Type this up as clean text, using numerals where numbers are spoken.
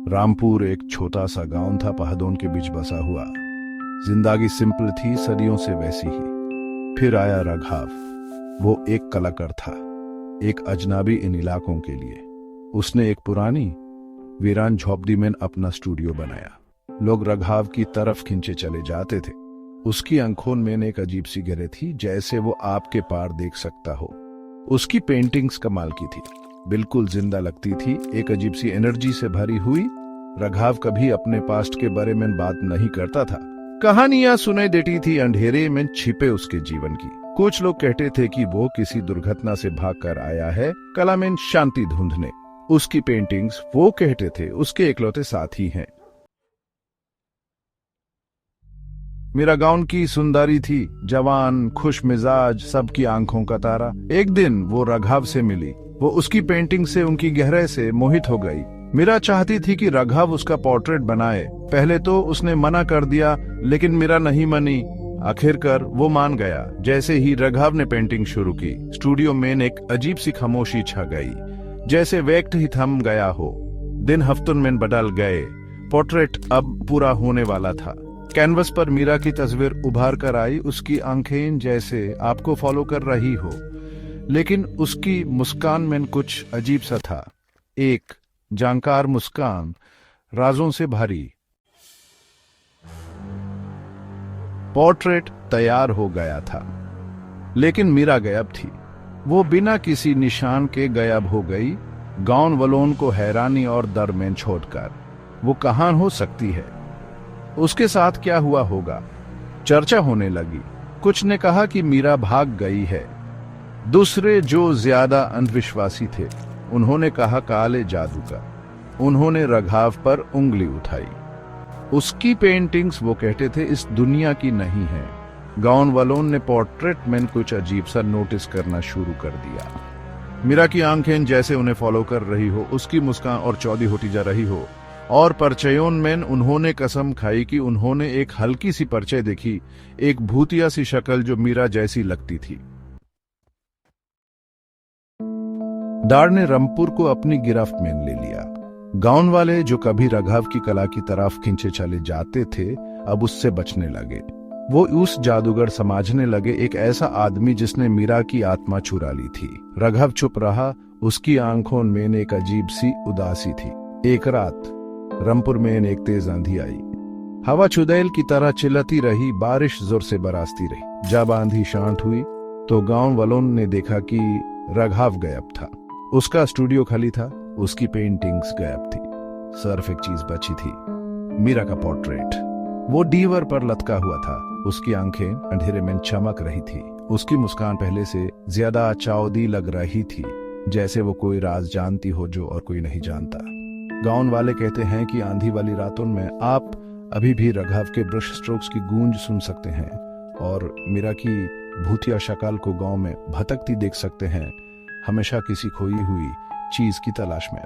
रामपुर एक छोटा सा गांव था, पहाड़ों के बीच बसा हुआ। जिंदगी सिंपल थी, सदियों से वैसी ही। फिर आया राघव। वो एक कलाकार था, एक अजनबी इन इलाकों के लिए। उसने एक पुरानी वीरान झोपड़ी में अपना स्टूडियो बनाया। लोग राघव की तरफ खींचे चले जाते थे। उसकी आंखों में एक अजीब सी गहराई थी, जैसे वो आपके पार देख सकता हो। उसकी पेंटिंग्स कमाल की थी, बिल्कुल जिंदा लगती थी, एक अजीब सी एनर्जी से भरी हुई। राघव कभी अपने पास्ट के बारे में बात नहीं करता था। कहानियां सुनाई देती थी अंधेरे में छिपे उसके जीवन की। कुछ लोग कहते थे कि वो किसी दुर्घटना से भागकर आया है, कला में शांति ढूंढने। उसकी पेंटिंग्स, वो कहते थे, उसके इकलौते साथी हैं। मेरा गांव की सुंदरी थी, जवान, खुश मिजाज, सबकी आंखों का तारा। एक दिन वो राघव से मिली। वो उसकी पेंटिंग से, उनकी गहराई से मोहित हो गई। मीरा चाहती थी कि राघव उसका पोर्ट्रेट बनाए। पहले तो उसने मना कर दिया, लेकिन मीरा नहीं मानी। आखिरकार वो मान गया। जैसे ही राघव ने पेंटिंग शुरू की, स्टूडियो में एक अजीब सी खामोशी छा गई, जैसे वक्त ही थम गया हो। दिन हफ्तों में बदल गए। पोर्ट्रेट अब पूरा होने वाला था। कैनवस पर मीरा की तस्वीर उभार कर आई, उसकी आंखें जैसे आपको फॉलो कर रही हो, लेकिन उसकी मुस्कान में कुछ अजीब सा था। एक जानकार मुस्कान, राजों से भरी। पोर्ट्रेट तैयार हो गया था, लेकिन मीरा गायब थी। वो बिना किसी निशान के गायब हो गई, गांव वालों को हैरानी और डर में छोड़कर। वो कहां हो सकती है? उसके साथ क्या हुआ होगा? चर्चा होने लगी। कुछ ने कहा कि मीरा भाग गई है। दूसरे, जो ज्यादा अंधविश्वासी थे, उन्होंने कहा काले जादू का। उन्होंने राघव पर उंगली उठाई। उसकी पेंटिंग्स, वो कहते थे, इस दुनिया की नहीं है। गांव वालों ने पोर्ट्रेट में कुछ अजीब सा नोटिस करना शुरू कर दिया। मीरा की आंखें जैसे उन्हें फॉलो कर रही हो, उसकी मुस्कान और चौड़ी होती जा रही हो। और परिचयों में उन्होंने कसम खाई कि उन्होंने एक हल्की सी परिचय देखी, एक भूतिया सी शक्ल जो मीरा जैसी लगती थी। डार ने रामपुर को अपनी गिरफ्त में ले लिया। गांव वाले, जो कभी राघव की कला की तरफ खींचे चले जाते थे, अब उससे बचने लगे। वो उस जादूगर समझने लगे, एक ऐसा आदमी जिसने मीरा की आत्मा चुरा ली थी। राघव चुप रहा, उसकी आंखों में एक अजीब सी उदासी थी। एक रात रामपुर में एक तेज आंधी आई। हवा चुड़ैल की तरह चिल्लाती रही, बारिश जोर से बरसती रही। जब आंधी शांत हुई तो गांव वालों ने देखा कि राघव गायब था। उसका स्टूडियो खाली था, उसकी पेंटिंग्स गायब थी। सिर्फ एक चीज बची थी, मीरा का पोर्ट्रेट। वो दीवार पर लटका हुआ था, उसकी आंखें अंधेरे में चमक रही थी। उसकी मुस्कान पहले से ज्यादा चौड़ी लग रही थी, जैसे वो कोई राज जानती हो जो और कोई नहीं जानता। गांव वाले कहते हैं कि आंधी वाली रातों में आप अभी भी राघव के ब्रश स्ट्रोक्स की गूंज सुन सकते हैं, और मीरा की भूतिया शक्ल को गांव में भटकती देख सकते हैं, हमेशा किसी खोई हुई चीज की तलाश में।